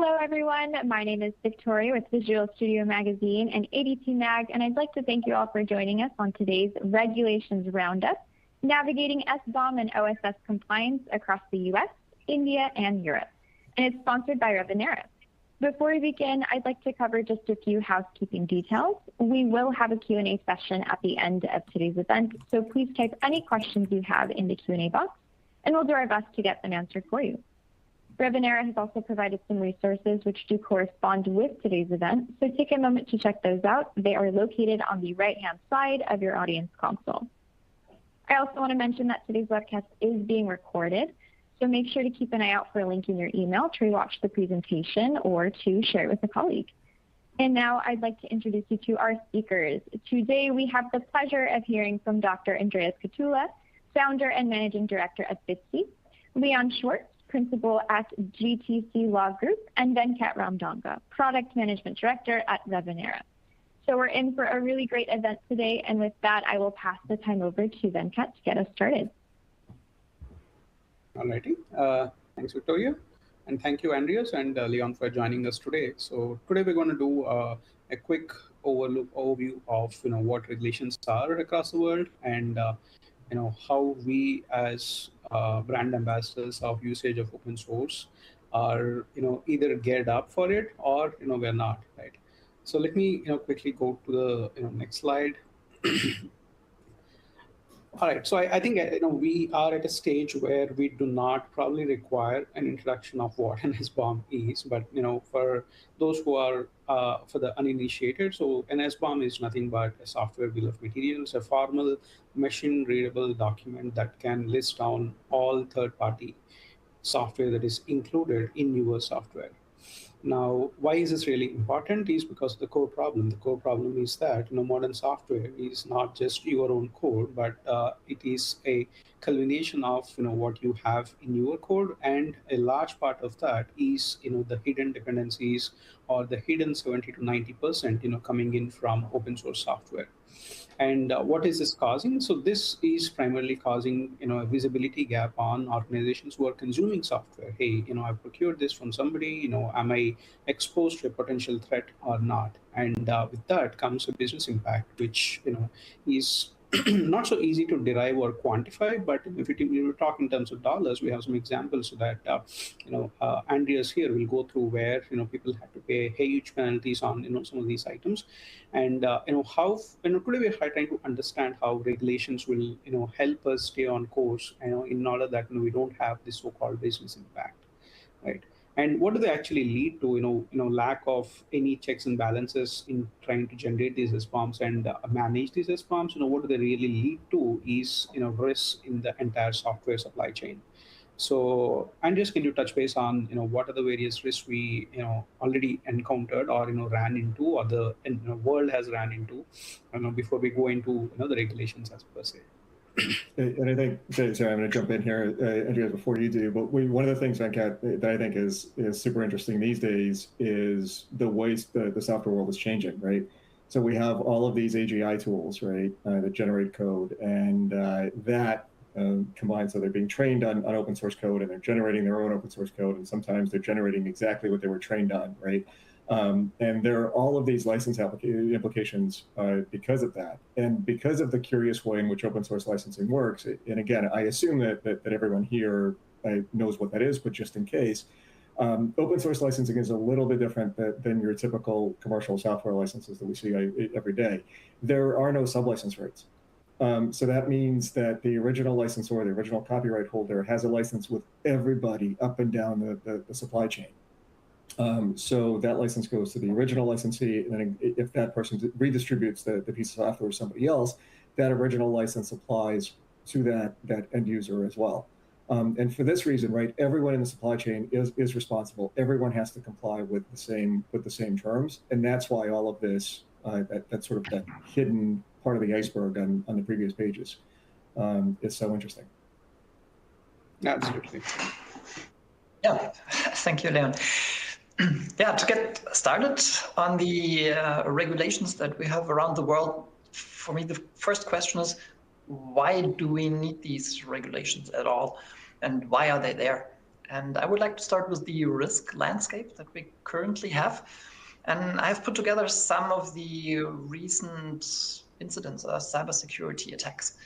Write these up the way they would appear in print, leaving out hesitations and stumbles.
Hello, everyone. My name is Victoria with Visual Studio Magazine and ADT Mag, and I'd like to thank you all for joining us on today's Regulations Roundup, navigating SBOM and OSS compliance across the U.S., India, and Europe. And it's sponsored by Revenera. Before we begin, I'd like to cover just a few housekeeping details. We will have a Q&A session at the end of today's event, so please type any questions you have in the Q&A box, and we'll do our best to get them answered for you. Revenera has also provided some resources which do correspond with today's event, so take a moment to check those out. They are located on the right-hand side of your audience console. I also want to mention that today's webcast is being recorded, so make sure to keep an eye out for a link in your email to rewatch the presentation or to share it with a colleague. And now I'd like to introduce you to our speakers. Today we have the pleasure of hearing from Dr. Andreas Katula, Founder and Managing Director at Bitsy, Leon Schwartz, Principal at GTC Law Group, and Venkat Ramdanga, Product Management Director at Revenera. So we're in for a really great event today, and with that, I will pass the time over to Venkat to get us started. All righty. Thanks, Victoria. And thank you, Andreas and Leon, for joining us today. So today we're going to do a quick overview of what regulations are across the world, and how we as brand ambassadors of usage of open source are either geared up for it or we're not, right? So let me quickly go to the next slide. All right, so I think we are at a stage where we do not probably require an introduction of what an SBOM is, but for those who are for the uninitiated, so an SBOM is nothing but a software bill of materials, a formal machine-readable document that can list down all third-party software that is included in your software. Now, why is this really important is because of the core problem. The core problem is that modern software is not just your own code, but it is a culmination of what you have in your code, and a large part of that is the hidden dependencies or the hidden 70 to 90% coming in from open source software. And what is this causing? So this is primarily causing a visibility gap on organizations who are consuming software. Hey, I procured this from somebody. Am I exposed to a potential threat or not? And with that comes a business impact, which is not so easy to derive or quantify. But if you talk in terms of dollars, we have some examples so that Andreas here will go through where people have to pay huge penalties on some of these items, and how today we're trying to understand how regulations will help us stay on course in order that we don't have this so-called business impact, right? And what do they actually lead to? Lack of any checks and balances in trying to generate these SBOMs and manage these SBOMs. What do they really lead to is risks in the entire software supply chain. So, Andreas, can you touch base on what are the various risks we already encountered or ran into, or the world has ran into, before we go into the regulations as per se. And I think, sorry, I'm going to jump in here, Andreas, before you do, but one of the things, Venkat, that I think is super interesting these days is the ways the software world is changing, right? So we have all of these AGI tools, right, that generate code, and that combined, so they're being trained on open source code, and they're generating their own open source code, and sometimes they're generating exactly what they were trained on, right? And there are all of these license implications because of that, and because of the curious way in which open source licensing works. And again, I assume that everyone here knows what that is, but just in case, open source licensing is a little bit different than your typical commercial software licenses that we see every day. There are no sublicense rates. So that means that the original licensor, the original copyright holder, has a license with everybody up and down the supply chain. So that license goes to the original licensee, and then if that person redistributes the piece of software to somebody else, that original license applies to that end user as well. And for this reason, right, everyone in the supply chain is responsible. Everyone has to comply with the same terms, and that's why all of this that sort of that hidden part of the iceberg on the previous pages is so interesting. Absolutely. Yeah, thank you, Leon. Yeah, to get started on the regulations that we have around the world, for me, the first question is, why do we need these regulations at all? And why are they there? And I would like to start with the risk landscape that we currently have. And I have put together some of the recent incidents of cybersecurity attacks.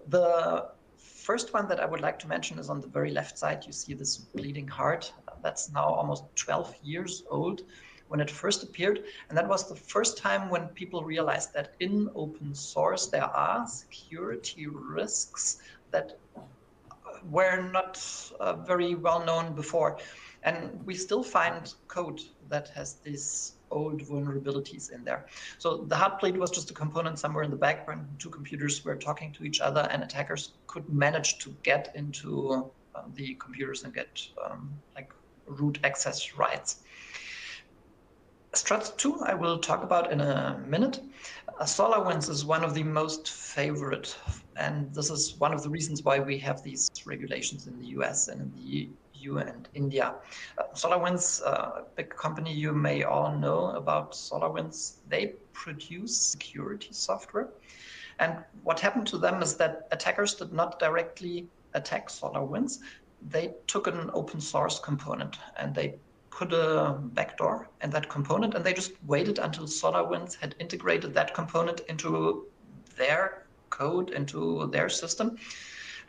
The first one that I would like to mention is on the very left side. You see this bleeding heart. That's now almost 12 years old when it first appeared. And that was the first time when people realized that in open source, there are security risks that were not very well known before. And we still find code that has these old vulnerabilities in there. So the heart plate was just a component somewhere in the background. Two computers were talking to each other, and attackers could manage to get into the computers and get like root access rights. Struts2 I will talk about in a minute. SolarWinds is one of the most favorite, and this is one of the reasons why we have these regulations in the US and in the EU and India. SolarWinds, a big company you may all know about SolarWinds, they produce security software. And what happened to them is that attackers did not directly attack SolarWinds. They took an open source component and they put a backdoor in that component, and they just waited until SolarWinds had integrated that component into their code, into their system.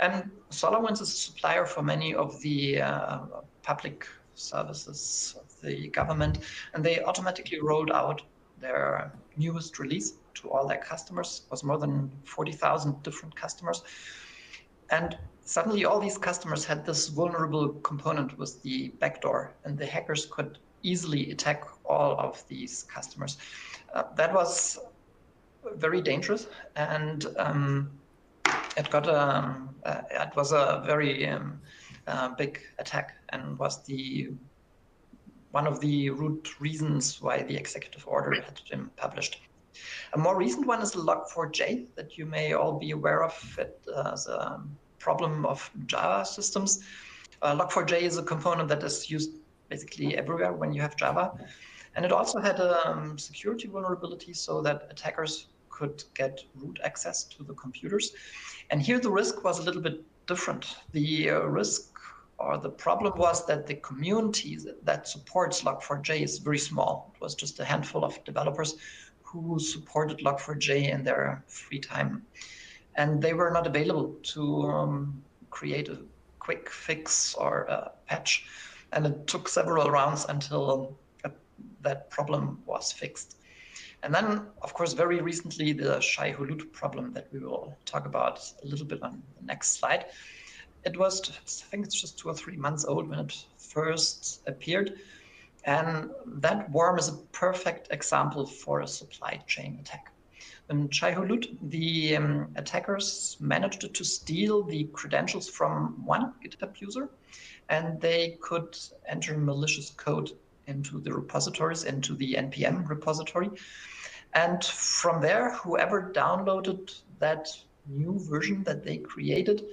And SolarWinds is a supplier for many of the public services of the government, and they automatically rolled out their newest release to all their customers. It was more than 40,000 different customers. And suddenly all these customers had this vulnerable component with the backdoor, and the hackers could easily attack all of these customers. That was very dangerous, and it was a very big attack, and was one of the root reasons why the executive order had been published. A more recent one is Log4j that you may all be aware of. It is a problem of Java systems. Log4j is a component that is used basically everywhere when you have Java. And it also had a security vulnerability so that attackers could get root access to the computers. And here the risk was a little bit different. The risk or the problem was that the community that supports Log4j is very small. It was just a handful of developers who supported Log4j in their free time. And they were not available to create a quick fix or a patch. And it took several rounds until that problem was fixed. And then, of course, very recently, the Shai-Hulud problem that we will talk about a little bit on the next slide. It was, I think it's just 2 or 3 months old when it first appeared. And that worm is a perfect example for a supply chain attack. In Shai-Hulud, the attackers managed to steal the credentials from one GitHub user, and they could enter malicious code into the repositories, into the NPM repository. And from there, whoever downloaded that new version that they created,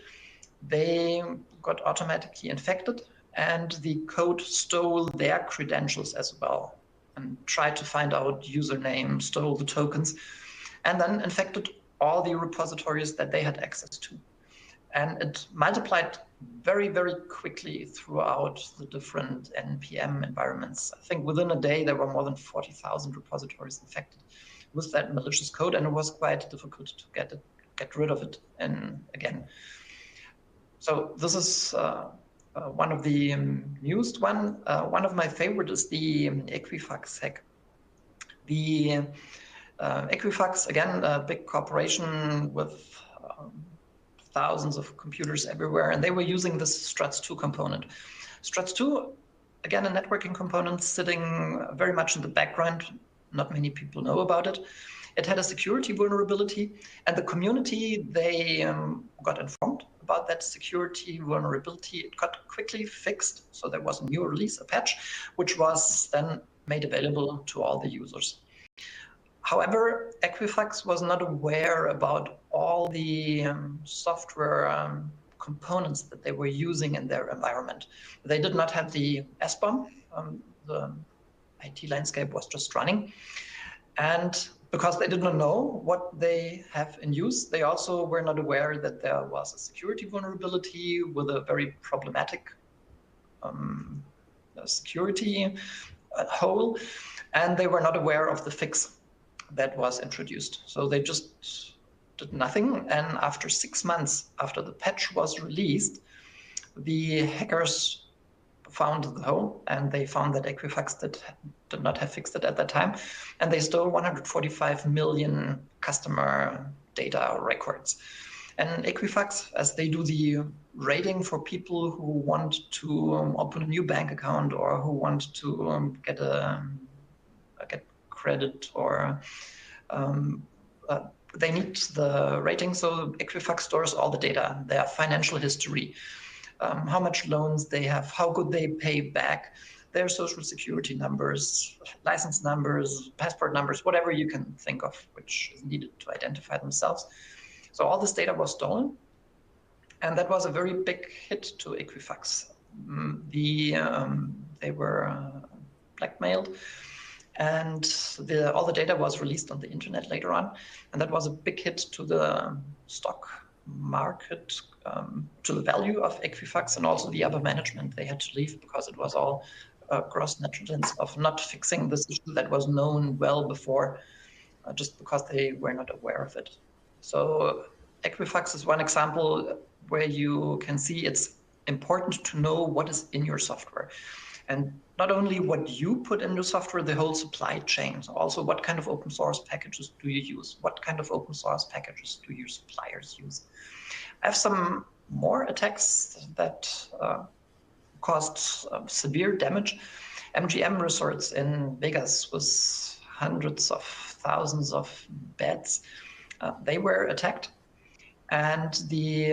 they got automatically infected, and the code stole their credentials as well and tried to find out username, stole the tokens, and then infected all the repositories that they had access to. And it multiplied very, very quickly throughout the different NPM environments. I think within a day, there were more than 40,000 repositories infected with that malicious code, and it was quite difficult to get rid of it again. So this is one of the newest one. One of my favorite is the Equifax hack. The Equifax, again, a big corporation with thousands of computers everywhere, and they were using this Struts2 component. Struts2, again, a networking component sitting very much in the background. Not many people know about it. It had a security vulnerability, and the community, they got informed about that security vulnerability. It got quickly fixed, so there was a new release, a patch, which was then made available to all the users. However, Equifax was not aware about all the software components that they were using in their environment. They did not have the SBOM. The IT landscape was just running. And because they did not know what they have in use, they also were not aware that there was a security vulnerability with a very problematic security hole, and they were not aware of the fix that was introduced. So they just did nothing, and after 6 months after the patch was released, the hackers found the hole, and they found that Equifax did not have fixed it at that time, and they stole 145 million customer data records. And Equifax, as they do the rating for people who want to open a new bank account or who want to get credit, or they need the rating. So Equifax stores all the data, their financial history, how much loans they have, how good they pay back, their social security numbers, license numbers, passport numbers, whatever you can think of, which is needed to identify themselves. So all this data was stolen, and that was a very big hit to Equifax. They were blackmailed, and all the data was released on the internet later on, and that was a big hit to the stock market, to the value of Equifax, and also the upper management. They had to leave because it was all gross negligence of not fixing this issue that was known well before, just because they were not aware of it. So Equifax is one example where you can see it's important to know what is in your software. And not only what you put in your software, the whole supply chain. So also what kind of open source packages do you use? What kind of open source packages do your suppliers use? I have some more attacks that caused severe damage. MGM Resorts in Vegas with hundreds of thousands of beds. They were attacked, and the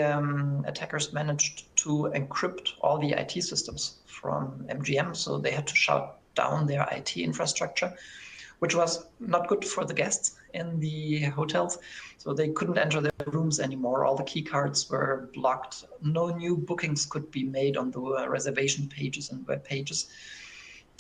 attackers managed to encrypt all the IT systems from MGM, so they had to shut down their IT infrastructure, which was not good for the guests in the hotels. So they couldn't enter their rooms anymore. All the key cards were blocked. No new bookings could be made on the reservation pages and web pages.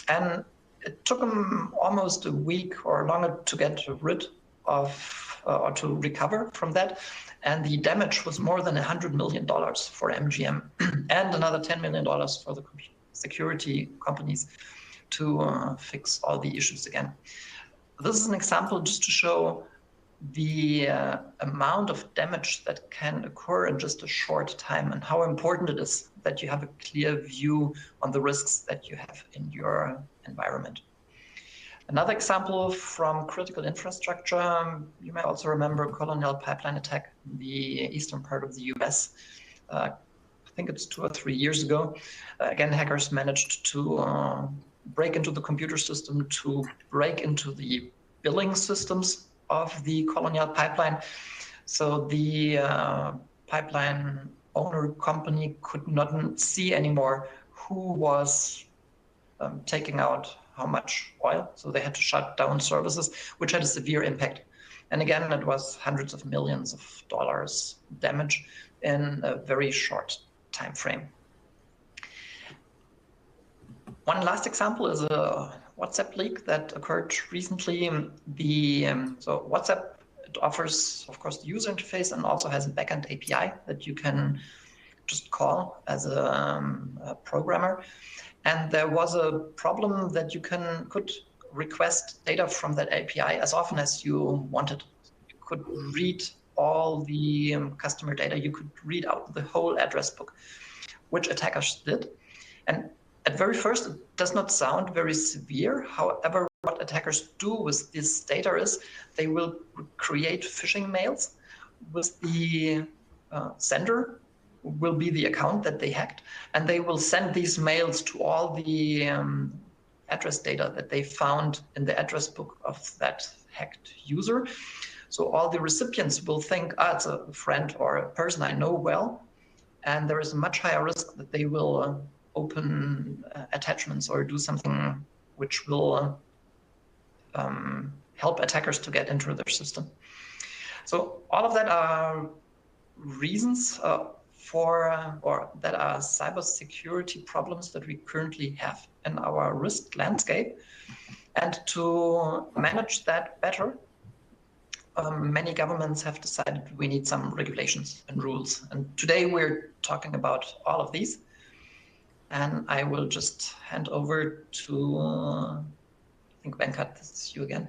And it took them almost a week or longer to get rid of or to recover from that. And the damage was more than $100 million for MGM and another $10 million for the security companies to fix all the issues again. This is an example just to show the amount of damage that can occur in just a short time, and how important it is that you have a clear view on the risks that you have in your environment. Another example from critical infrastructure, you may also remember Colonial Pipeline attack in the eastern part of the US. I think it's 2 or 3 years ago. Again, hackers managed to break into the computer system, to break into the billing systems of the Colonial Pipeline. So the pipeline owner company could not see anymore who was taking out how much oil. So they had to shut down services, which had a severe impact. And again, it was hundreds of millions of dollars damage in a very short time frame. One last example is a WhatsApp leak that occurred recently. So WhatsApp, it offers, of course, the user interface, and also has a backend API that you can just call as a programmer. And there was a problem that you could request data from that API as often as you wanted. You could read all the customer data. You could read out the whole address book, which attackers did. And at very first, it does not sound very severe. However, what attackers do with this data is they will create phishing mails with the sender will be the account that they hacked, and they will send these mails to all the address data that they found in the address book of that hacked user. So all the recipients will think, it's a friend or a person I know well, and there is a much higher risk that they will open attachments or do something which will help attackers to get into their system. So all of that are reasons or that are cybersecurity problems that we currently have in our risk landscape. And to manage that better, many governments have decided we need some regulations and rules. And today we're talking about all of these. And I will just hand over to, I think Venkat, this is you again.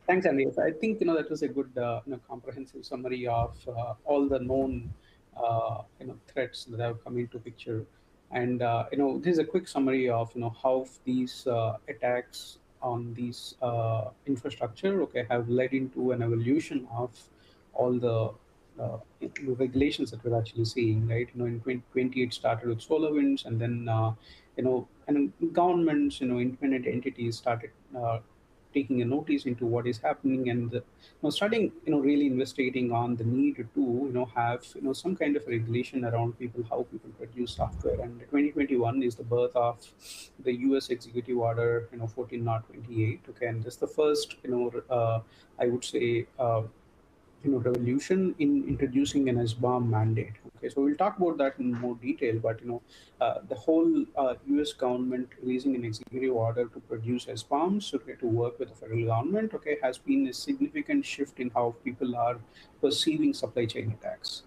Thanks, Andreas. I think that was a good comprehensive summary of all the known threats that have come into picture, and this is a quick summary of how these attacks on these infrastructure have led into an evolution of all the regulations that we're actually seeing, right? In 2020 it started with solar winds, and then and governments, independent entities started taking a notice into what is happening, and starting really investigating on the need to have some kind of regulation around people, how people produce software. And 2021 is the birth of the US executive order 14028. And that's the first I would say revolution in introducing an SBOM mandate. Okay, so we'll talk about that in more detail, but the whole US government releasing an executive order to produce SBOMs, okay, to work with the federal government, okay, has been a significant shift in how people are perceiving supply chain attacks.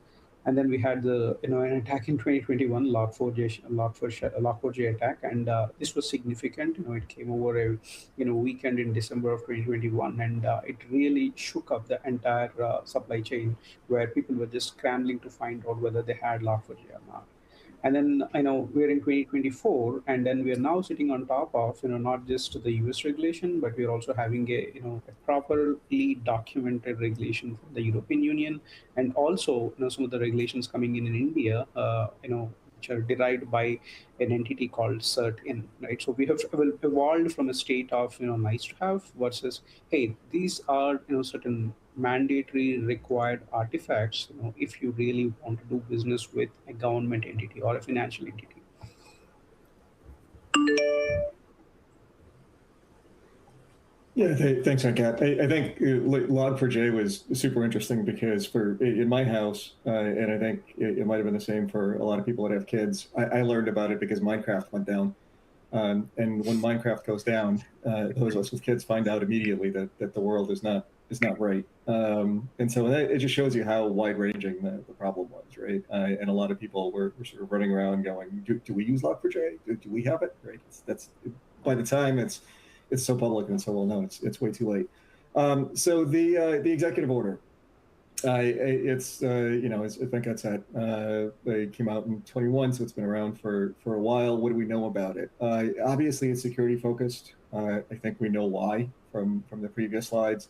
And then we had the an attack in 2021, Log4j attack, and this was significant. It came over a weekend in December of 2021, and it really shook up the entire supply chain, where people were just scrambling to find out whether they had Log4j or not. And then we're in 2024, and then we're now sitting on top of not just the US regulation, but we're also having a a properly documented regulation from the European Union, and also some of the regulations coming in India, which are derived by an entity called CERT-In, right? So we have evolved from a state of nice to have versus, hey, these are certain mandatory required artifacts if you really want to do business with a government entity or a financial entity. Yeah, thanks, Venkat. I think Log4j was super interesting because in my house, and I think it might have been the same for a lot of people that have kids, I learned about it because Minecraft went down. And when Minecraft goes down, those of us with kids find out immediately that the world is not right. And so it just shows you how wide-ranging the problem was, right? And a lot of people were sort of running around going, do we use Log4j? Do we have it? Right? That's by the time it's so public and so well known, it's way too late. So the executive order, it's as I think I said, they came out in 21, so it's been around for a while. What do we know about it? Obviously, it's security focused. I think we know why from the previous slides.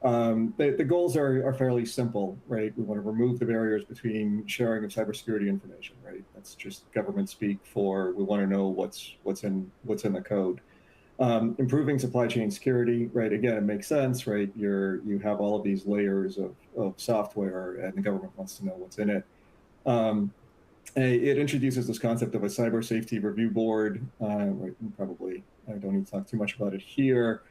The goals are fairly simple, right? We want to remove the barriers between sharing of cybersecurity information, right? That's just government speak for we want to know what's in the code. Improving supply chain security, right? Again, it makes sense, right? You have all of these layers of software, and the government wants to know what's in it. It introduces this concept of a cyber safety review board. Right, probably I don't need to talk too much about it here.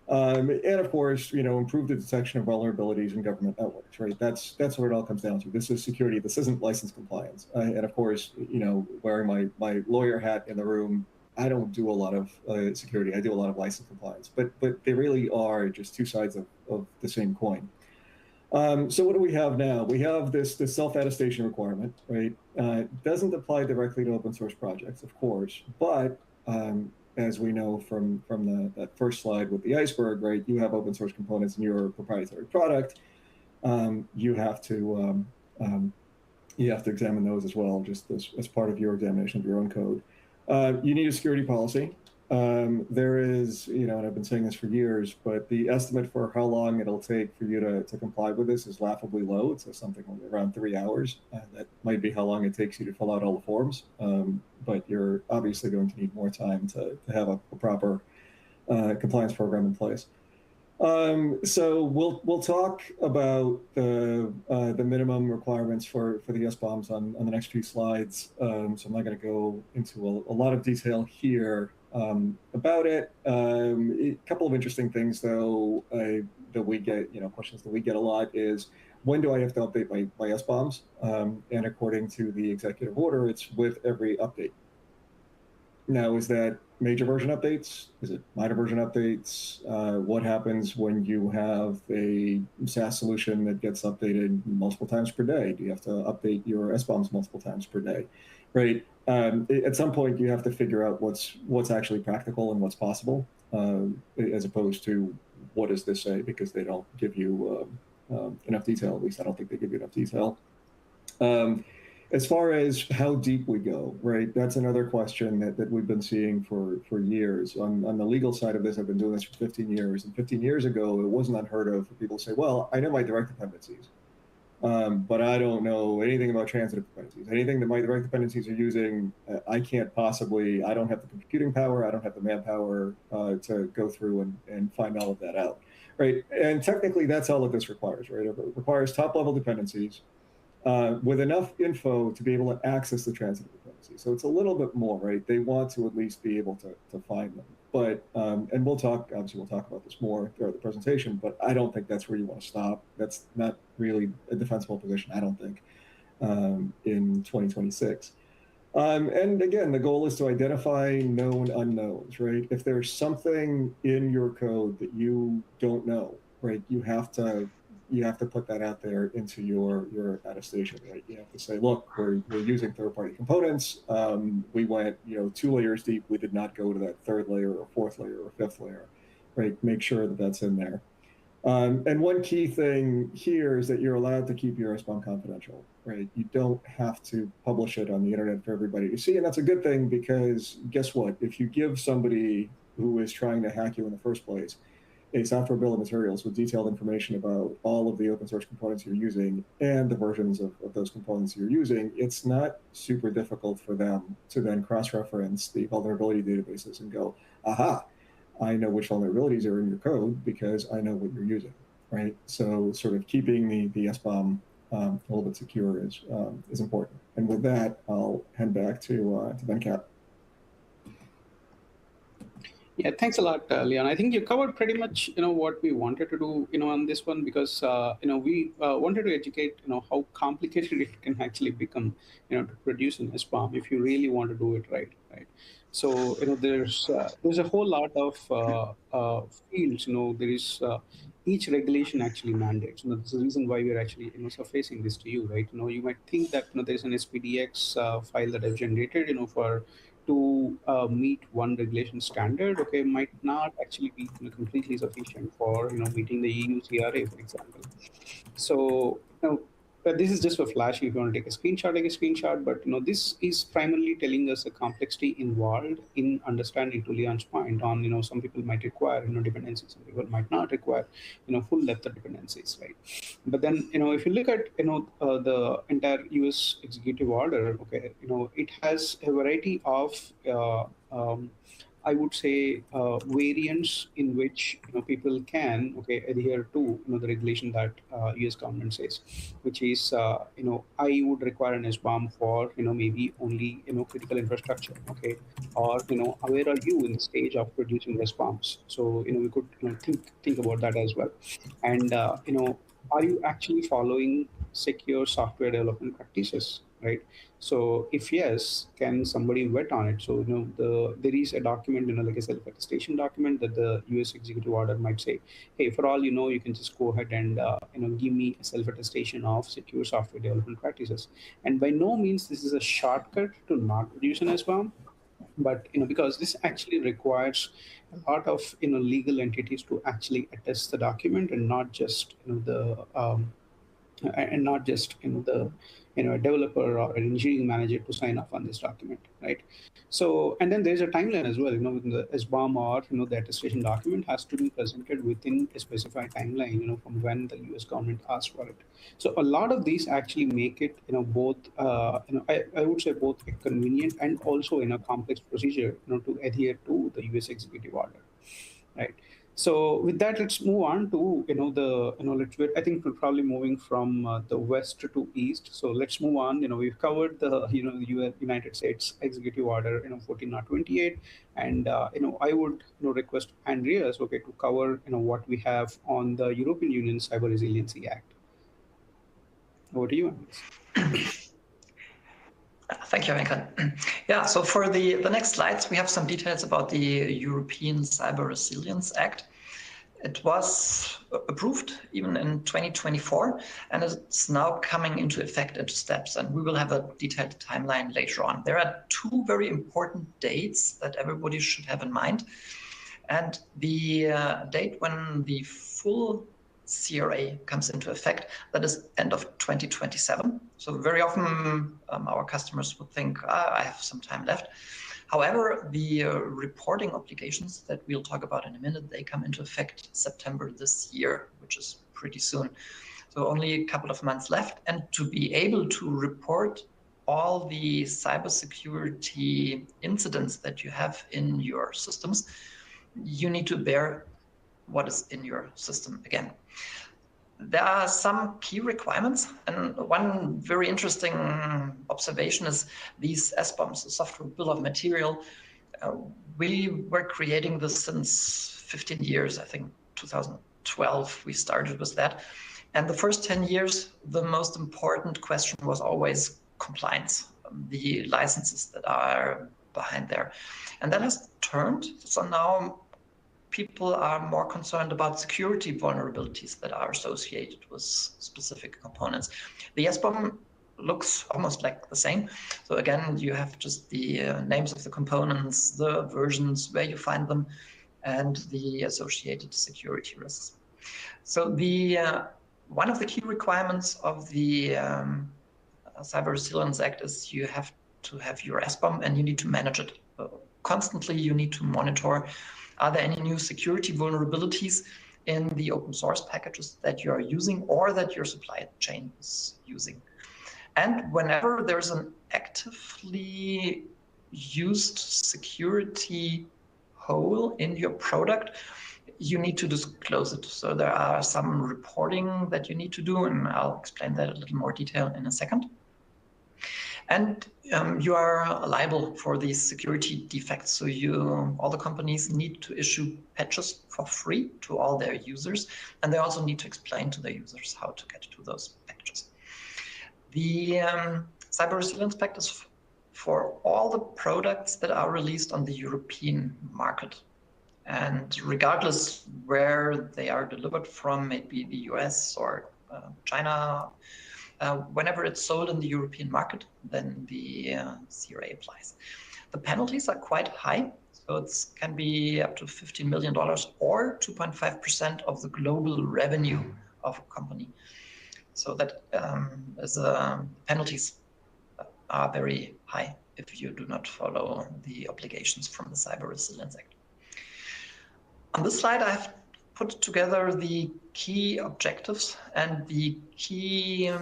And of course, improve the detection of vulnerabilities in government networks, right? That's what it all comes down to. This is security. This isn't license compliance. And of course, wearing my lawyer hat in the room, I don't do a lot of security. I do a lot of license compliance, but they really are just two sides of the same coin. So what do we have now? We have this self-attestation requirement, right? It doesn't apply directly to open source projects, of course, but as we know from that first slide with the iceberg, right? You have open source components in your proprietary product. You have to examine those as well, just as part of your examination of your own code. You need a security policy. There is, and I've been saying this for years, but the estimate for how long it'll take for you to comply with this is laughably low. It's something around 3 hours. That might be how long it takes you to fill out all the forms, but you're obviously going to need more time to have a proper compliance program in place. So we'll talk about the minimum requirements for the SBOMs on the next few slides. So I'm not going to go into a lot of detail here about it. A couple of interesting things though that we get, questions that we get a lot is, when do I have to update my SBOMs? And according to the executive order, it's with every update. Now, is that major version updates? Is it minor version updates? What happens when you have a SaaS solution that gets updated multiple times per day? Do you have to update your SBOMs multiple times per day? right? At some point, you have to figure out what's actually practical and what's possible, as opposed to what does this say, because they don't give you enough detail. At least I don't think they give you enough detail. As far as how deep we go, right? That's another question that we've been seeing for years. On the legal side of this, I've been doing this for 15 years. And 15 years ago, it wasn't unheard of for people to say, well, I know my direct dependencies, but I don't know anything about transitive dependencies. Anything that my direct dependencies are using, I don't have the computing power, I don't have the manpower to go through and find all of that out, right? And technically, that's all that this requires, right? It requires top-level dependencies, with enough info to be able to access the transitive dependency. So it's a little bit more, right? They want to at least be able to find them. But, and we'll talk about this more throughout the presentation, but I don't think that's where you want to stop. That's not really a defensible position, I don't think, in 2026. And again, the goal is to identify known unknowns, right? If there's something in your code that you don't know, right, you have to put that out there into your attestation, right? You have to say, look, we're using third-party components. We went 2 layers deep. We did not go to that 3rd layer or 4th layer or 5th layer, right? Make sure that that's in there. And one key thing here is that you're allowed to keep your SBOM confidential, right? You don't have to publish it on the internet for everybody to see, and that's a good thing, because guess what? If you give somebody who is trying to hack you in the first place a software bill of materials with detailed information about all of the open source components you're using and the versions of those components you're using, it's not super difficult for them to then cross-reference the vulnerability databases and go, aha, I know which vulnerabilities are in your code because I know what you're using, right? So sort of keeping the SBOM a little bit secure is important. And with that, I'll hand back to Venkat. Yeah, thanks a lot, Leon. I think you covered pretty much, what we wanted to do, on this one, because, we wanted to educate, how complicated it can actually become, to produce an SBOM if you really want to do it right. So, there's a whole lot of fields, there is each regulation actually mandates. That's the reason why we're actually, surfacing this to you, right? You might think that, there's an SPDX file that I've generated, to meet one regulation standard, might not actually be completely sufficient for meeting the EU CRA, for example. So this is just for flash. If you want to take a screenshot. But this is primarily telling us the complexity involved in understanding, to Leon's point, on some people might require dependencies, some people might not require full depth of dependencies, right? But then if you look at the entire US executive order, it has a variety of I would say variants in which people can adhere to the regulation that US government says, which is I would require an SBOM for maybe only critical infrastructure, or where are you in the stage of producing SBOMs? So we could think about that as well, and are you actually following secure software development practices, right? So if yes, can somebody vet on it? So there is a document, like a self-attestation document that the US executive order might say, hey, for all you can just go ahead and give me a self-attestation of secure software development practices. And by no means this is a shortcut to not produce an SBOM, but because this actually requires a lot of legal entities to actually attest the document, and not just the a developer or an engineering manager to sign off on this document, right? So, and then there's a timeline as well. The SBOM or the attestation document has to be presented within a specified timeline, from when the US government asks for it. So a lot of these actually make it both I would say both a convenient and also complex procedure to adhere to the US executive order, right? So with that, let's move on to I think we're probably moving from the west to east. So let's move on. We've covered the the United States Executive Order 14028, and I would request Andreas to cover what we have on the European Union Cyber Resiliency Act. Over to you, Andreas. Thank you, Venkat. Yeah, so for the next slides, we have some details about the European Cyber Resilience Act. It was approved even in 2024, and it's now coming into effect into steps, and we will have a detailed timeline later on. There are two very important dates that everybody should have in mind. And the date when the full CRA comes into effect, that is end of 2027. So very often our customers would think, I have some time left. However, the reporting obligations that we'll talk about in a minute, they come into effect September this year, which is pretty soon. So only a couple of months left. And to be able to report all the cybersecurity incidents that you have in your systems, you need to bear what is in your system again. There are some key requirements, and one very interesting observation is these SBOMs, the software bill of material. We were creating this since 15 years, I think 2012 we started with that. And the first 10 years, the most important question was always compliance, the licenses that are behind there. And that has turned, so now people are more concerned about security vulnerabilities that are associated with specific components. The SBOM looks almost like the same. So again, you have just the names of the components, the versions, where you find them, and the associated security risks. So the one of the key requirements of the Cyber Resilience Act is you have to have your SBOM and you need to manage it. Constantly, you need to monitor, are there any new security vulnerabilities in the open source packages that you are using or that your supply chain is using? And whenever there's an actively used security hole in your product, you need to disclose it. So there are some reporting that you need to do, and I'll explain that in a little more detail in a second. And you are liable for these security defects. So all the companies need to issue patches for free to all their users. And they also need to explain to their users how to get to those patches. The Cyber Resilience Pact is for all the products that are released on the European market. And regardless where they are delivered from, maybe the US or China, whenever it's sold in the European market, then the CRA applies. The penalties are quite high, so it can be up to $15 million or 2.5% of the global revenue of a company. So that penalties are very high if you do not follow the obligations from the Cyber Resilience Act. On this slide, I have put together the key objectives and the key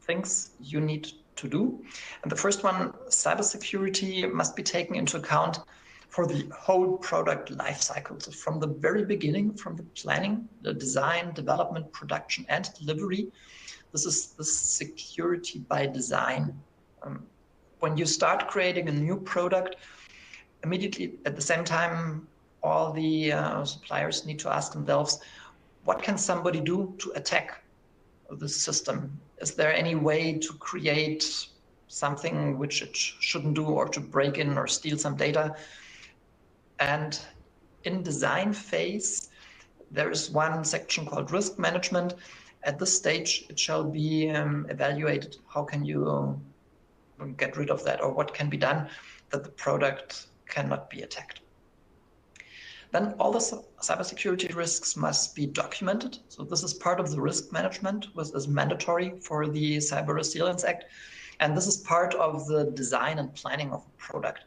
things you need to do. And the first one, cybersecurity must be taken into account for the whole product lifecycle. So from the very beginning, from the planning, the design, development, production, and delivery, this is the security by design. When you start creating a new product, immediately at the same time, all the suppliers need to ask themselves, what can somebody do to attack the system? Is there any way to create something which it shouldn't do, or to break in or steal some data? And in design phase, there is one section called risk management. At this stage, it shall be evaluated. How can you get rid of that, or what can be done that the product cannot be attacked? Then all the cybersecurity risks must be documented. So this is part of the risk management, which is mandatory for the Cyber Resilience Act. And this is part of the design and planning of a product.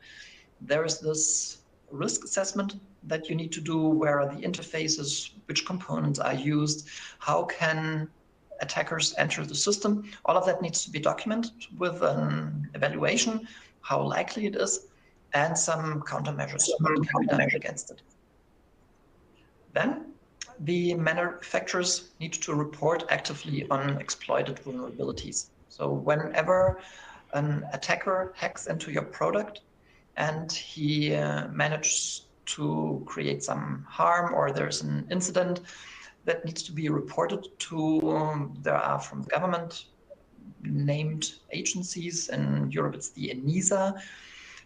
There is this risk assessment that you need to do. Where are the interfaces? Which components are used? How can attackers enter the system? All of that needs to be documented with an evaluation, how likely it is, and some countermeasures that can be done against it. Then the manufacturers need to report actively on exploited vulnerabilities. So whenever an attacker hacks into your product and he manages to create some harm, or there's an incident that needs to be reported to, there are from the government named agencies. In Europe, it's the ENISA.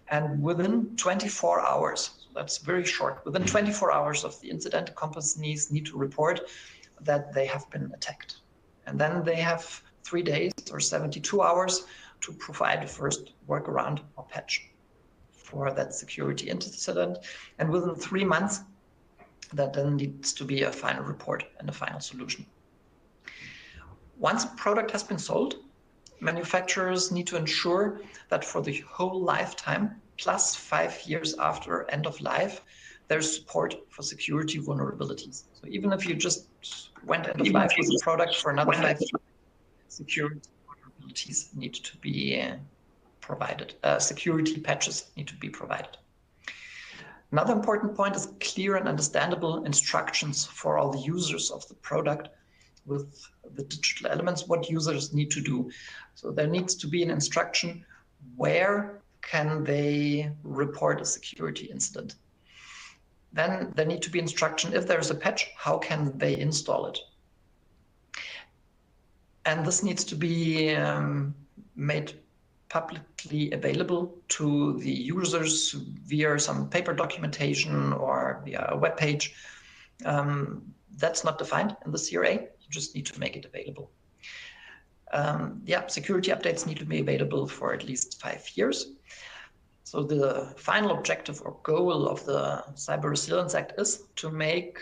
And within 24 hours, That's very short. Within 24 hours of the incident, companies need to report that they have been attacked. And then they have 3 days or 72 hours to provide a first workaround or patch for that security incident. And within 3 months, that then needs to be a final report and a final solution. Once a product has been sold, manufacturers need to ensure that for the whole lifetime, plus 5 years after end of life, there's support for security vulnerabilities. So even if you just went end of life with the product for another 5 years, security vulnerabilities need to be provided. Security patches need to be provided. Another important point is clear and understandable instructions for all the users of the product with the digital elements, what users need to do. So there needs to be an instruction, where can they report a security incident? Then there need to be instruction, if there's a patch, how can they install it? And this needs to be made publicly available to the users via some paper documentation or via a web page. That's not defined in the CRA. You just need to make it available. Security updates need to be available for at least 5 years. So the final objective or goal of the Cyber Resilience Act is to make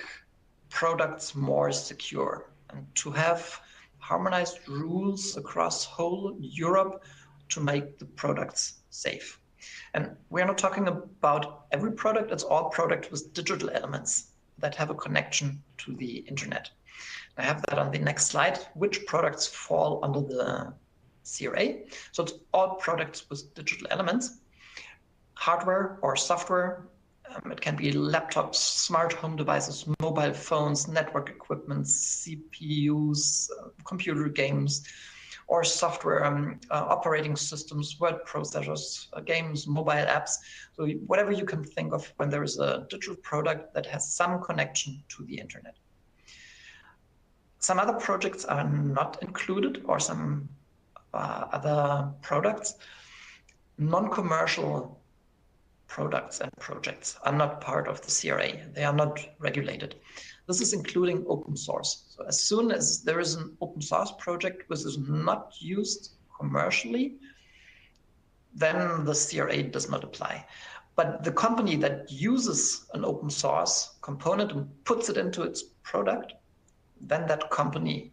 products more secure and to have harmonized rules across whole Europe to make the products safe. And we're not talking about every product, it's all product with digital elements that have a connection to the internet. I have that on the next slide, which products fall under the CRA. So it's all products with digital elements, hardware or software. It can be laptops, smart home devices, mobile phones, network equipment, CPUs, computer games, or software operating systems, word processors, games, mobile apps. So whatever you can think of when there is a digital product that has some connection to the internet. Some other projects are not included, or some other products. Non-commercial products and projects are not part of the CRA. They are not regulated. This is including open source. So as soon as there is an open source project which is not used commercially, then the CRA does not apply. But the company that uses an open source component and puts it into its product, then that company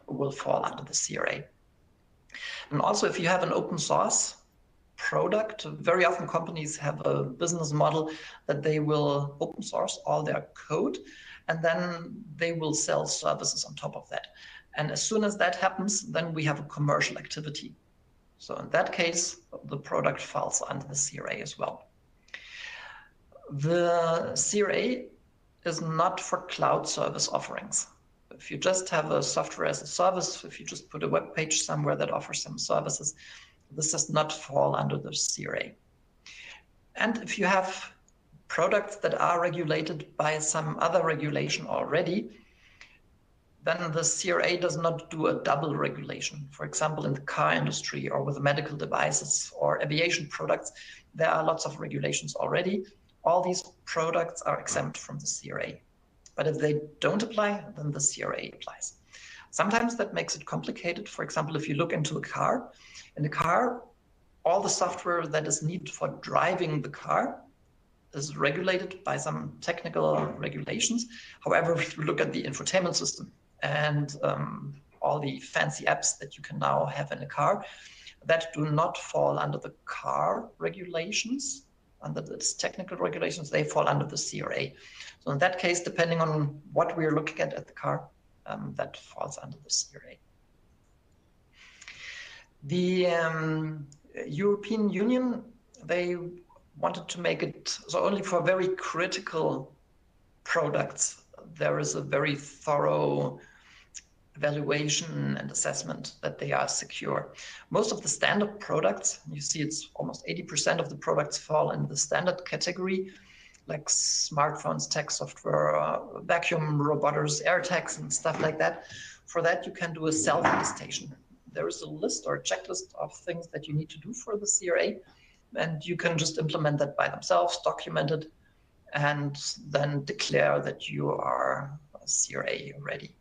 will fall under the CRA. And also, if you have an open source product, very often companies have a business model that they will open source all their code, and then they will sell services on top of that. And as soon as that happens, then we have a commercial activity. So in that case, the product falls under the CRA as well. The CRA is not for cloud service offerings. If you just have a software as a service, if you just put a web page somewhere that offers some services, this does not fall under the CRA. And if you have products that are regulated by some other regulation already, then the CRA does not do a double regulation. For example, in the car industry or with medical devices or aviation products, there are lots of regulations already. All these products are exempt from the CRA. But if they don't apply, then the CRA applies. Sometimes that makes it complicated. For example, if you look into a car, in the car, all the software that is needed for driving the car is regulated by some technical regulations. However, if you look at the infotainment system and all the fancy apps that you can now have in a car, that do not fall under the car regulations, under its technical regulations, they fall under the CRA. So in that case, depending on what we're looking at the car, that falls under the CRA. The European Union, they wanted to make it so only for very critical products, there is a very thorough evaluation and assessment that they are secure. Most of the standard products, you see it's almost 80% of the products fall in the standard category, like smartphones, tech software, vacuum robots, air tags and stuff like that. For that, you can do a self-attestation. There is a list or a checklist of things that you need to do for the CRA, and you can just implement that by themselves, document it, and then declare that you are CRA ready.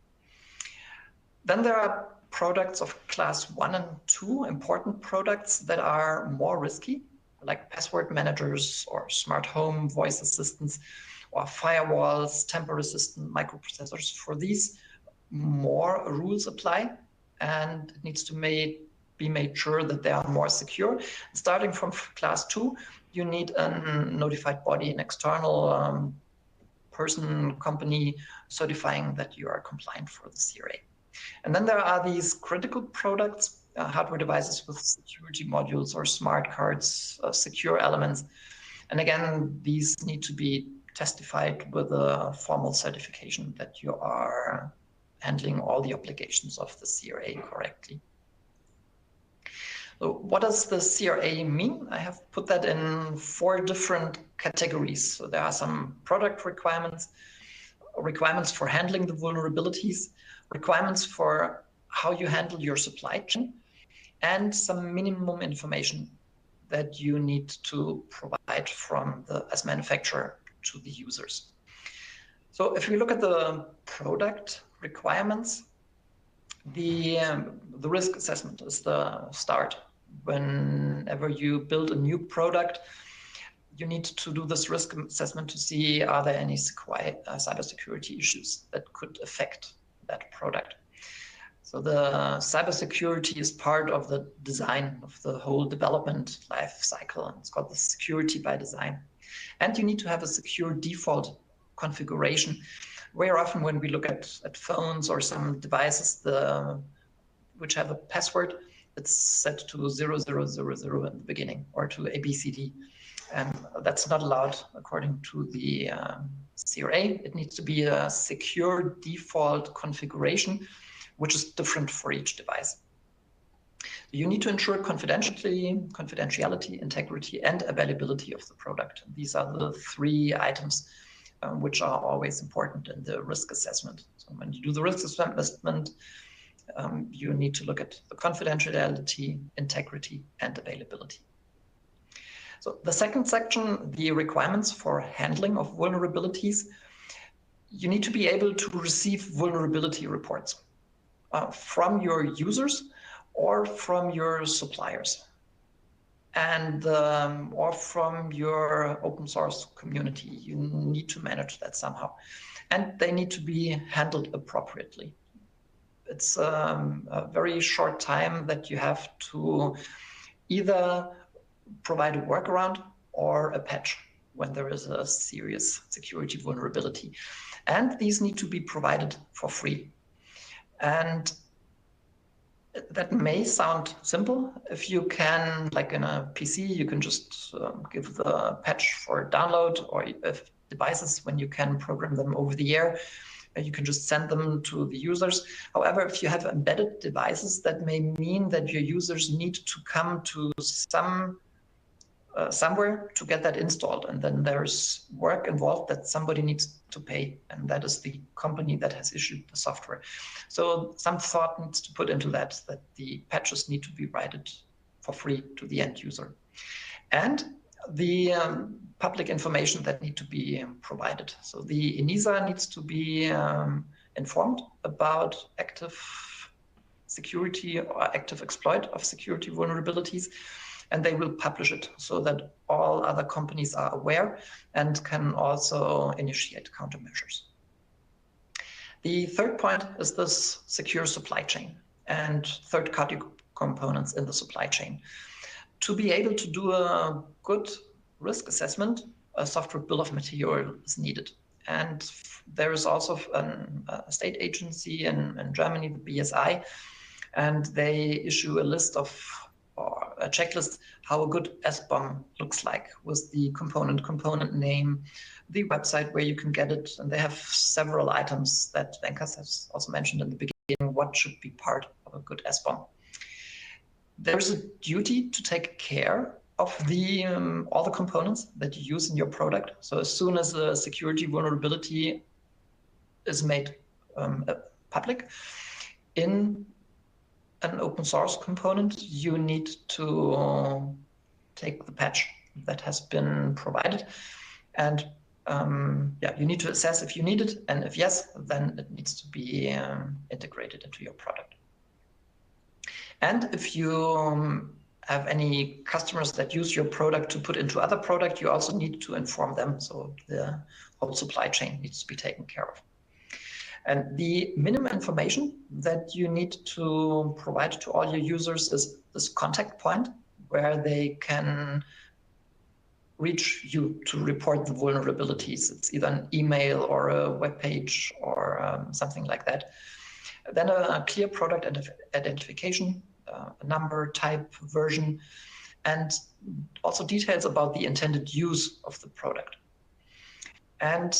Then there are products of class 1 and 2, important products that are more risky, like password managers or smart home voice assistants or firewalls, tamper-resistant microprocessors. For these, more rules apply, and it needs to be made sure that they are more secure. Starting from class 2, you need a notified body, an external person, company certifying that you are compliant for the CRA. And then there are these critical products, hardware devices with security modules or smart cards, secure elements. And again, these need to be testified with a formal certification that you are handling all the obligations of the CRA correctly. So what does the CRA mean? I have put that in 4 different categories. So there are some product requirements, requirements for handling the vulnerabilities, requirements for how you handle your supply chain, and some minimum information that you need to provide from as manufacturer to the users. So if we look at the product requirements, the risk assessment is the start. Whenever you build a new product, you need to do this risk assessment to see, are there any cybersecurity issues that could affect that product. So the cybersecurity is part of the design of the whole development life cycle, and it's called the security by design. And you need to have a secure default configuration. Very often when we look at phones or some devices which have a password, it's set to 0000 at the beginning or to ABCD. And that's not allowed according to the CRA. It needs to be a secure default configuration, which is different for each device. You need to ensure confidentiality, integrity, and availability of the product. These are the 3 items which are always important in the risk assessment. So when you do the risk assessment, you need to look at the confidentiality, integrity, and availability. So the second section, the requirements for handling of vulnerabilities, you need to be able to receive vulnerability reports from your users or from your suppliers, and or from your open source community. You need to manage that somehow, and they need to be handled appropriately. It's a very short time that you have to either provide a workaround or a patch when there is a serious security vulnerability. And these need to be provided for free. And that may sound simple. If you can, like in a PC, you can just give the patch for download, or if devices, when you can program them over the air, you can just send them to the users. However, if you have embedded devices, that may mean that your users need to come to somewhere to get that installed, and then there's work involved that somebody needs to pay, and that is the company that has issued the software. So some thought needs to put into that the patches need to be provided for free to the end user. And the public information that need to be provided. So the ENISA needs to be informed about active security or active exploit of security vulnerabilities, and they will publish it so that all other companies are aware and can also initiate countermeasures. The third point is this secure supply chain and third-party components in the supply chain. To be able to do a good risk assessment, a software bill of material is needed. And there is also a state agency in Germany, the BSI, and they issue a list of, or a checklist, how a good SBOM looks like, with the component name, the website where you can get it, and they have several items that Venkas has also mentioned in the beginning, what should be part of a good SBOM. There's a duty to take care of the all the components that you use in your product. So as soon as a security vulnerability is made public in an open source component, you need to take the patch that has been provided and you need to assess if you need it, and if yes, then it needs to be integrated into your product. And if you have any customers that use your product to put into other product, you also need to inform them. So the whole supply chain needs to be taken care of. And the minimum information that you need to provide to all your users is this contact point where they can reach you to report the vulnerabilities. It's either an email or a web page or something like that. Then a clear product identification, a number, type, version, and also details about the intended use of the product. And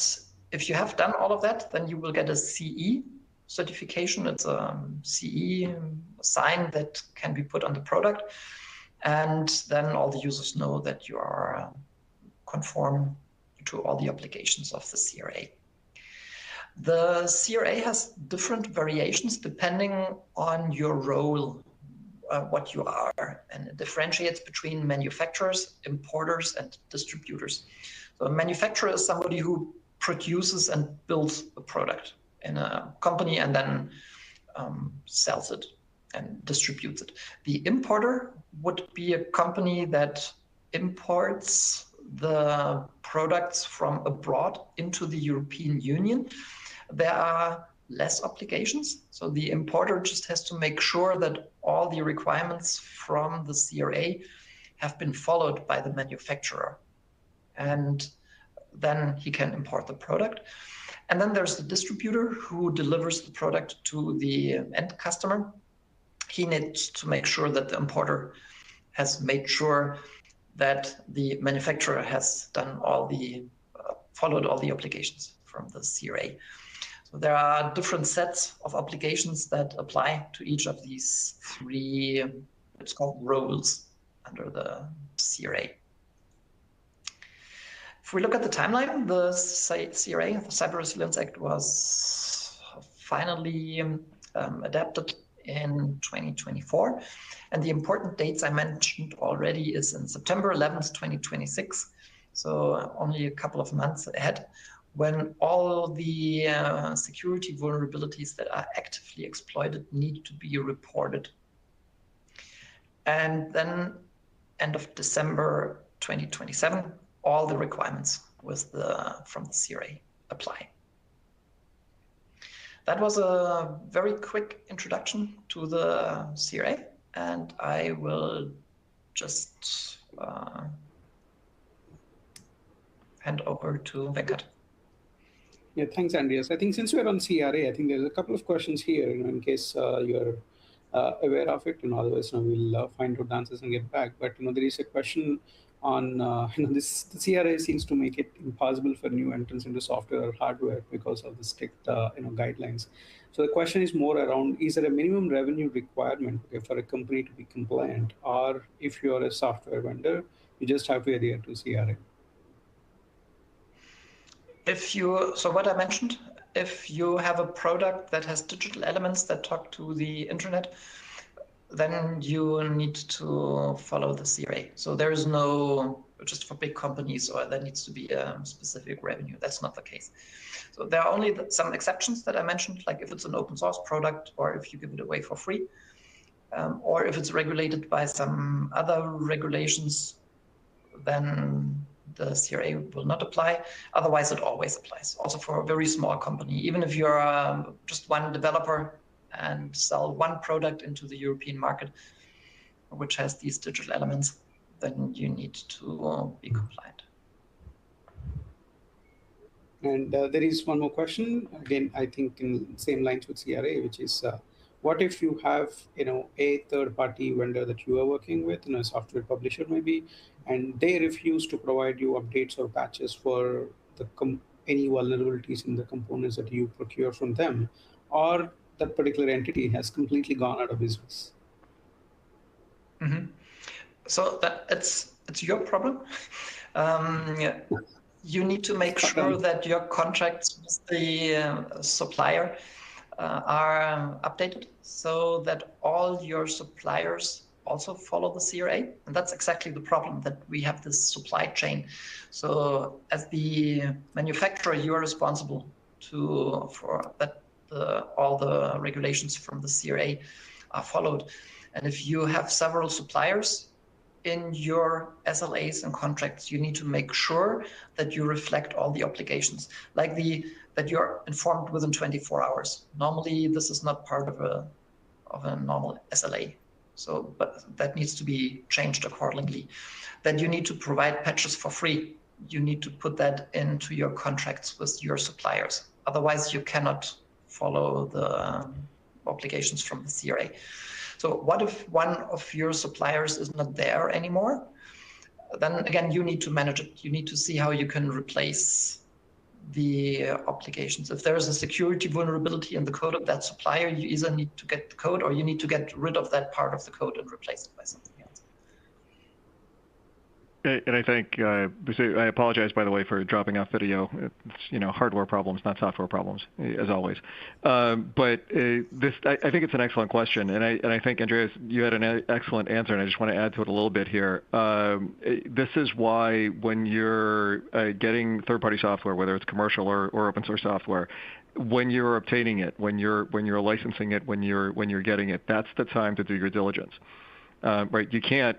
if you have done all of that, then you will get a CE certification. It's a CE sign that can be put on the product. And then all the users know that you are conform to all the obligations of the CRA. The CRA has different variations depending on your role, what you are, and it differentiates between manufacturers, importers, and distributors. So a manufacturer is somebody who produces and builds a product in a company and then sells it and distributes it. The importer would be a company that imports the products from abroad into the European Union. There are less obligations. So the importer just has to make sure that all the requirements from the CRA have been followed by the manufacturer. And then he can import the product. And then there's the distributor who delivers the product to the end customer. He needs to make sure that the importer has made sure that the manufacturer has done all the, followed all the obligations from the CRA. So there are different sets of obligations that apply to each of these three, it's called roles under the CRA. If we look at the timeline, the CRA, the Cyber Resilience Act, was finally adapted in 2024. And the important dates I mentioned already is in September 11th, 2026. So only a couple of months ahead, when all the security vulnerabilities that are actively exploited need to be reported. And then end of December 2027, all the requirements with from the CRA apply. That was a very quick introduction to the CRA, and I will just hand over to Venkat. Yeah, thanks, Andreas. I think since we're on CRA, I think there's a couple of questions here, in case you're aware of it, otherwise we'll find out the answers and get back. But there is a question on this. The CRA seems to make it impossible for new entrants into software or hardware because of the strict guidelines. So the question is more around: is there a minimum revenue requirement for a company to be compliant, or if you are a software vendor, you just have to adhere to CRA? So what I mentioned, if you have a product that has digital elements that talk to the internet, then you need to follow the CRA. So there is no, just for big companies, or there needs to be a specific revenue. That's not the case. So there are only some exceptions that I mentioned, like if it's an open source product, or if you give it away for free, or if it's regulated by some other regulations, then the CRA will not apply. Otherwise, it always applies. Also for a very small company, even if you're just one developer and sell one product into the European market, which has these digital elements, then you need to be compliant. And there is one more question, again, I think in same lines with CRA, which is, what if you have, a third-party vendor that you are working with, a software publisher maybe, and they refuse to provide you updates or patches for any vulnerabilities in the components that you procure from them, or that particular entity has completely gone out of business? Mm-hmm. So it's your problem. You need to make sure that your contracts with the supplier are updated, so that all your suppliers also follow the CRA. And that's exactly the problem, that we have this supply chain. So as the manufacturer, you are responsible for that all the regulations from the CRA are followed. And if you have several suppliers in your SLAs and contracts, you need to make sure that you reflect all the obligations, like that you're informed within 24 hours. Normally, this is not part of a normal SLA. So, but that needs to be changed accordingly. That you need to provide patches for free. You need to put that into your contracts with your suppliers. Otherwise, you cannot follow the obligations from the CRA. So what if one of your suppliers is not there anymore? Then again, you need to manage it. You need to see how you can replace the obligations. If there is a security vulnerability in the code of that supplier, you either need to get the code or you need to get rid of that part of the code and replace it by something else. And I think, I apologize, by the way, for dropping off video. It's, hardware problems, not software problems, as always. But I think it's an excellent question. And I think, Andreas, you had an excellent answer, and I just want to add to it a little bit here. This is why when you're getting third-party software, whether it's commercial or open source software, when you're obtaining it, when you're licensing it, when you're getting it, that's the time to do your diligence. Right, you can't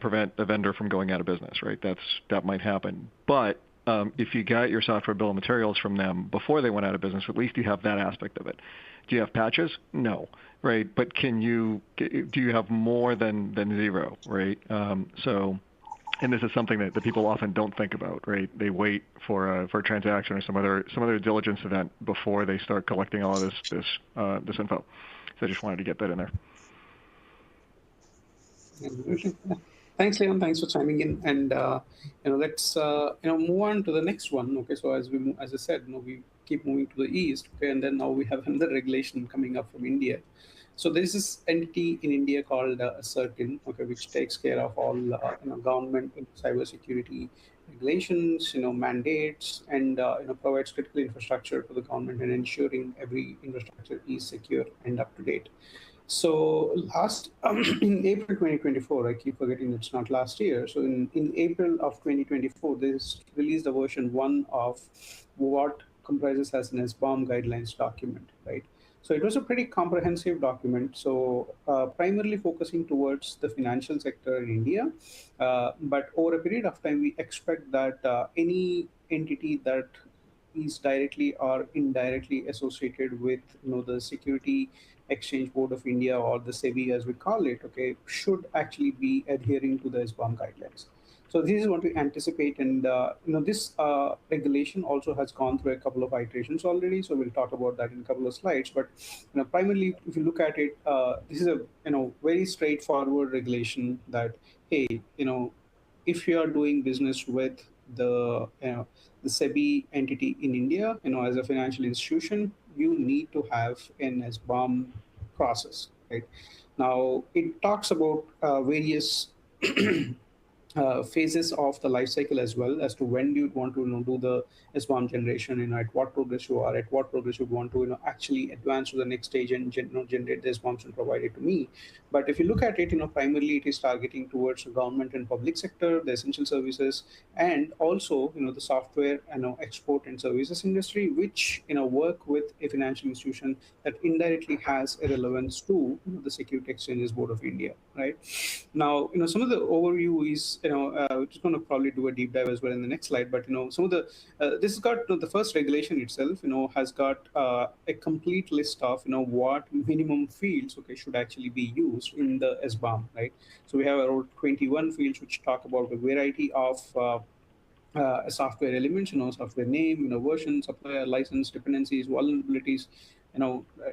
prevent a vendor from going out of business, right? That might happen. But if you got your software bill of materials from them before they went out of business, at least you have that aspect of it. Do you have patches? No, right? But do you have more than zero, right? And this is something that people often don't think about, right? They wait for a transaction or some other diligence event before they start collecting all of this info. So I just wanted to get that in there. Thanks, Leon. Thanks for chiming in. And let's move on to the next one. Okay, so as I said, we keep moving to the east. Okay, and then now we have another regulation coming up from India. So there is this entity in India called CERT-In, okay, which takes care of all government cybersecurity regulations, mandates, and provides critical infrastructure to the government and ensuring every infrastructure is secure and up to date. So in April 2024, I keep forgetting it's not last year. So in April of 2024, they released a version 1 of what comprises as an SBOM guidelines document, right? So it was a pretty comprehensive document. So primarily focusing towards the financial sector in India. But over a period of time, we expect that any entity that is directly or indirectly associated with the Security Exchange Board of India, or the SEBI as we call it, okay, should actually be adhering to the SBOM guidelines. So this is what we anticipate, and this regulation also has gone through a couple of iterations already. So we'll talk about that in a couple of slides. But primarily, if you look at it, this is a very straightforward regulation that, hey, if you are doing business with the SEBI entity in India, as a financial institution, you need to have an SBOM process, right? Now, it talks about various phases of the life cycle as well, as to when do you want to do the SBOM generation, at what progress you are, at what progress you want to actually advance to the next stage and generate the SBOMs and provide it to me. But if you look at it, primarily it is targeting towards the government and public sector, the essential services, and also the software export and services industry, which work with a financial institution that indirectly has a relevance to the Security Exchanges Board of India, right? Now, some of the overview is we're just going to probably do a deep dive as well in the next slide. But some of the this has got the first regulation itself has got a complete list of what minimum fields should actually be used in the SBOM, right? So we have around 21 fields which talk about a variety of software elements, software name, version, supplier, license, dependencies, vulnerabilities,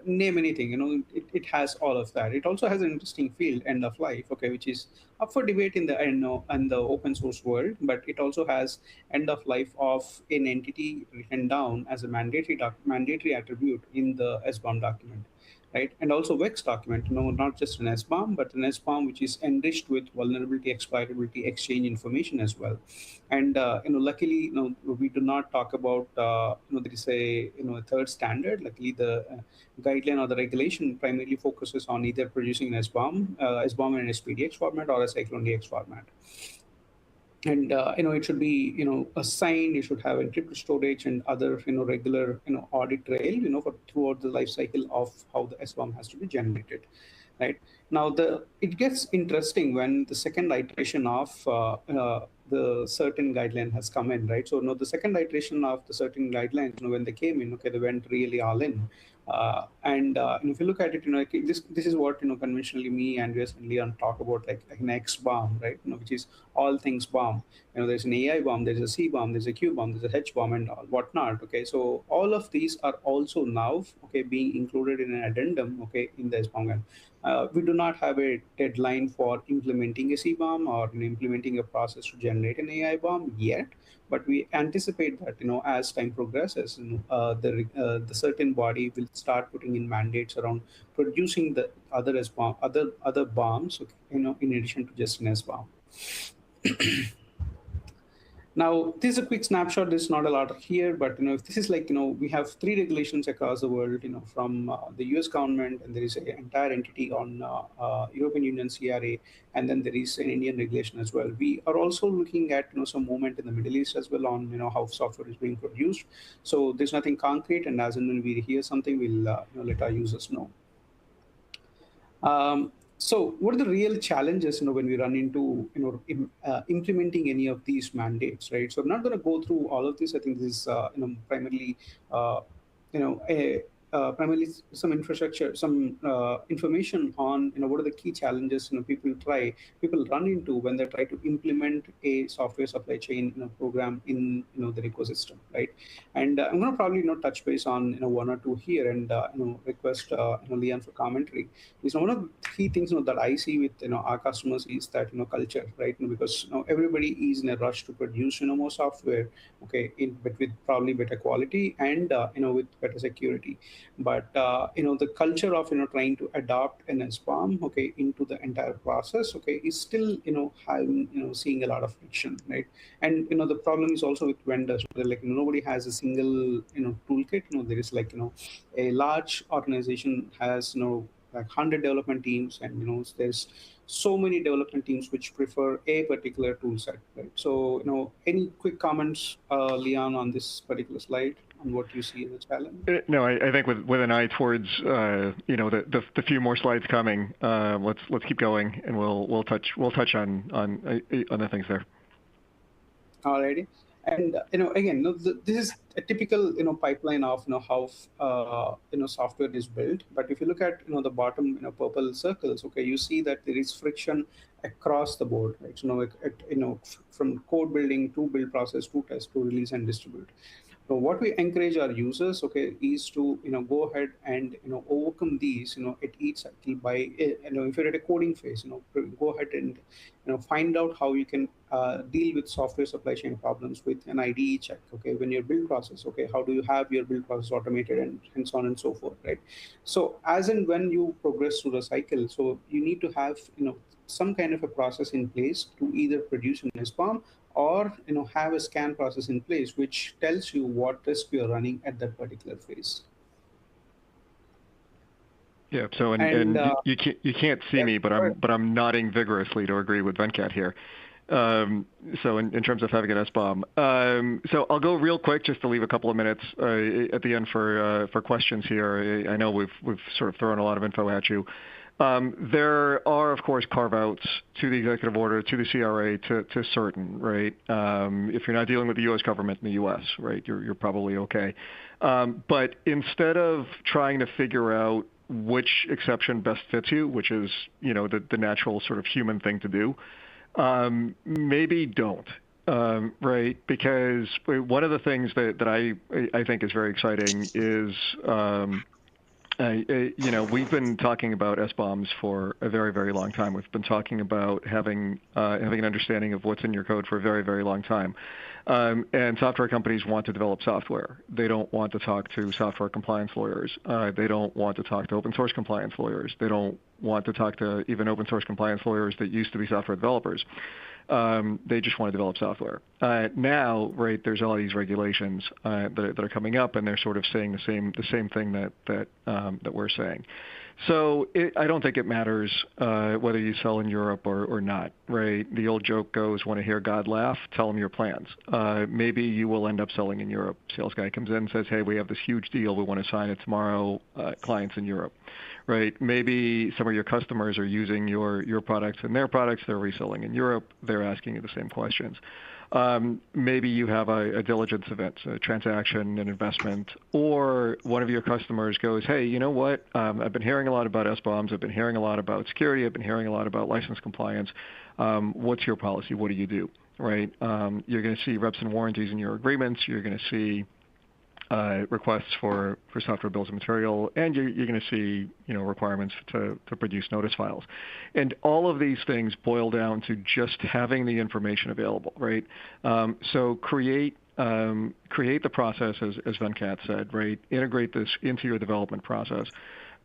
name anything, it has all of that. It also has an interesting field, end of life, okay, which is up for debate in the and the open source world, but it also has end of life of an entity written down as a mandatory attribute in the SBOM document. right? And also VEX document, not just an SBOM, but an SBOM which is enriched with vulnerability, exploitability, exchange information as well. And luckily, we do not talk about there is a third standard. Luckily, the guideline or the regulation primarily focuses on either producing an SBOM in an SPDX format or a Cyclone DX format. And it should be assigned. You should have encrypted storage and other regular audit trail for throughout the life cycle of how the SBOM has to be generated. Right now, it gets interesting when the second iteration of the CERT-In guideline has come in, right? So the second iteration of the CERT-In guidelines, when they came in, they went really all in. And if you look at it, this is what conventionally me, Andreas, and Leon talk about, like an X bomb, right? Which is all things bomb. There's an AI bomb, there's a C bomb, there's a Q bomb, there's a H bomb, and whatnot. Okay, so all of these are also now being included in an addendum in the SBOM. We do not have a deadline for implementing a C bomb or implementing a process to generate an AI bomb yet, but we anticipate that as time progresses, the CERT-In body will start putting in mandates around producing the other SBOM, other bombs, in addition to just an SBOM. Now, this is a quick snapshot. There's not a lot here, but if this is like we have 3 regulations across the world, from the U.S. government, and there is an entire entity on European Union CRA, and then there is an Indian regulation as well. We are also looking at some movement in the Middle East as well on how software is being produced. So there's nothing concrete, and as and when we hear something, we'll let our users know. So what are the real challenges, when we run into, implementing any of these mandates, right? So I'm not going to go through all of this. I think this is, primarily, primarily some infrastructure, some information on, what are the key challenges, people run into when they try to implement a software supply chain program in, their ecosystem, right? And I'm going to probably touch base on, one or two here, and request Leon for commentary. Is one of the key things that I see with our customers is that culture, right? Because everybody is in a rush to produce more software, but with probably better quality and with better security. But the culture of trying to adopt an SBOM into the entire process is still having seeing a lot of friction, right? And the problem is also with vendors. Like nobody has a single toolkit. There is like a large organization has like 100 development teams, and there's so many development teams which prefer a particular tool set, right? So any quick comments, Leon, on this particular slide on what you see as a challenge? No, I think with an eye towards the few more slides coming, let's keep going, and we'll touch on the things there. Alrighty. And again, this is a typical pipeline of how software is built. But if you look at the bottom purple circles, you see that there is friction across the board, right? So from code building to build process to test to release and distribute. So what we encourage our users, is to go ahead and overcome these at each cycle by if you're at a coding phase, go ahead and find out how you can deal with software supply chain problems with an IDE check. When your build process, how do you have your build process automated, and so on and so forth, right? So as and when you progress through the cycle, so you need to have some kind of a process in place to either produce an SBOM or have a scan process in place which tells you what risk you're running at that particular phase. Yeah. So and you can't see me, but I'm nodding vigorously to agree with Venkat here. So in terms of having an SBOM, so I'll go real quick just to leave a couple of minutes at the end for questions here. I know we've sort of thrown a lot of info at you. There are, of course, carve-outs to the executive order, to the CRA, to CERT-In, right? If you're not dealing with the U.S. government in the U.S., right, you're probably okay. But instead of trying to figure out which exception best fits you, which is the natural sort of human thing to do, maybe don't. Right, because one of the things that I think is very exciting is We've been talking about SBOMs for a very, very long time. We've been talking about having an understanding of what's in your code for a very, very long time. And software companies want to develop software. They don't want to talk to software compliance lawyers. They don't want to talk to open source compliance lawyers. They don't want to talk to even open source compliance lawyers that used to be software developers. They just want to develop software. Now, right, there's all these regulations that are coming up, and they're sort of saying the same thing that we're saying. So I don't think it matters whether you sell in Europe or not, right? The old joke goes, "Want to hear God laugh? Tell him your plans." Maybe you will end up selling in Europe. Sales guy comes in and says, "Hey, we have this huge deal. We want to sign it tomorrow. Clients in Europe." Right? Maybe some of your customers are using your products and their products. They're reselling in Europe. They're asking you the same questions. Maybe you have a diligence event, a transaction, an investment, or one of your customers goes, "Hey, you know what? I've been hearing a lot about SBOMs. I've been hearing a lot about security. I've been hearing a lot about license compliance. What's your policy? What do you do?" Right? You're going to see reps and warranties in your agreements. You're going to see requests for software bills of material, and you're going to see requirements to produce notice files. And all of these things boil down to just having the information available, right? So create the process, as Venkat said, right? Integrate this into your development process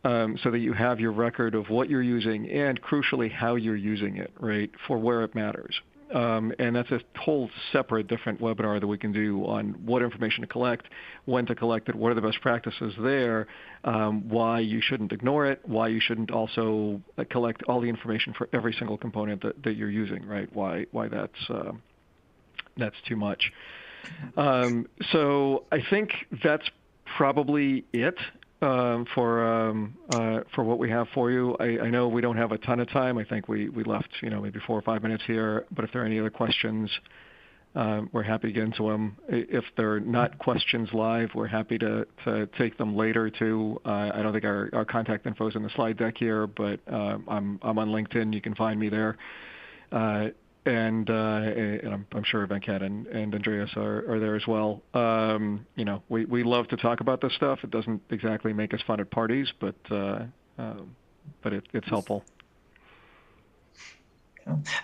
so that you have your record of what you're using and, crucially, how you're using it, right, for where it matters. And that's a whole separate, different webinar that we can do on what information to collect, when to collect it, what are the best practices there, why you shouldn't ignore it, why you shouldn't also collect all the information for every single component that you're using, right? Why that's too much. So I think that's probably it. For what we have for you. I know we don't have a ton of time. I think we left maybe 4 or 5 minutes here, but if there are any other questions, we're happy to get into them. If they're not questions live, we're happy to take them later too. I don't think our contact info is in the slide deck here, but I'm on LinkedIn. You can find me there. And I'm sure Venkat and Andreas are there as well. We love to talk about this stuff. It doesn't exactly make us fun at parties, but it's helpful.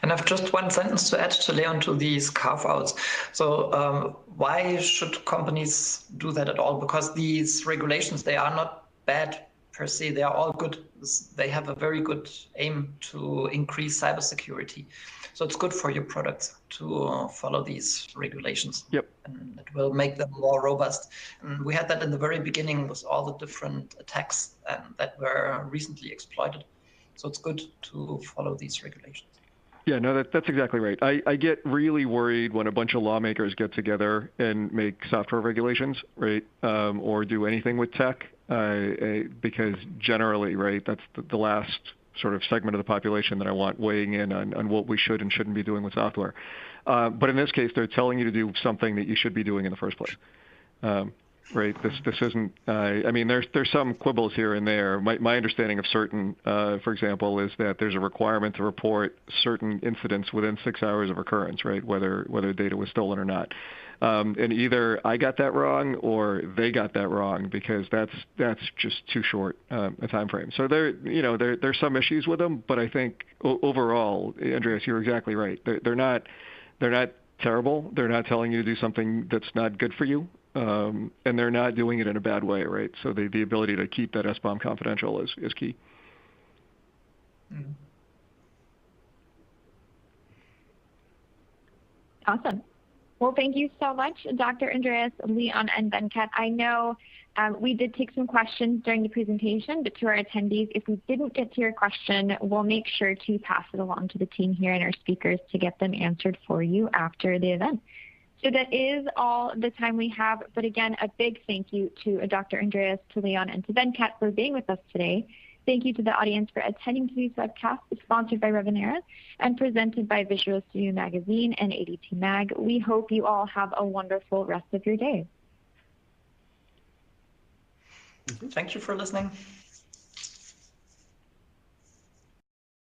And I've just one sentence to add to Leon to these carve-outs. So why should companies do that at all? Because these regulations, they are not bad per se. They are all good. They have a very good aim to increase cybersecurity. So it's good for your products to follow these regulations. Yep. And it will make them more robust. And we had that in the very beginning with all the different attacks that were recently exploited. So it's good to follow these regulations. Yeah, no, that's exactly right. I get really worried when a bunch of lawmakers get together and make software regulations, right, or do anything with tech, because generally, right, that's the last sort of segment of the population that I want weighing in on what we should and shouldn't be doing with software. But in this case, they're telling you to do something that you should be doing in the first place. Right? This isn't. I mean, there's some quibbles here and there. My understanding of CERT-In, for example, is that there's a requirement to report certain incidents within 6 hours of occurrence, right? Whether data was stolen or not. And either I got that wrong or they got that wrong, because that's just too short a time frame. So there's some issues with them, but I think overall, Andreas, you're exactly right. They're not terrible. They're not telling you to do something that's not good for you. And they're not doing it in a bad way, right? So the ability to keep that SBOM confidential is key. Awesome. Well, thank you so much, Dr. Andreas, Leon, and Venkat. I know we did take some questions during the presentation, but to our attendees, if we didn't get to your question, we'll make sure to pass it along to the team here and our speakers to get them answered for you after the event. So that is all the time we have. But again, a big thank you to Dr. Andreas, to Leon, and to Venkat for being with us today. Thank you to the audience for attending today's webcast, sponsored by Revenera and presented by Visual Studio Magazine and ADT Mag. We hope you all have a wonderful rest of your day. Thank you for listening.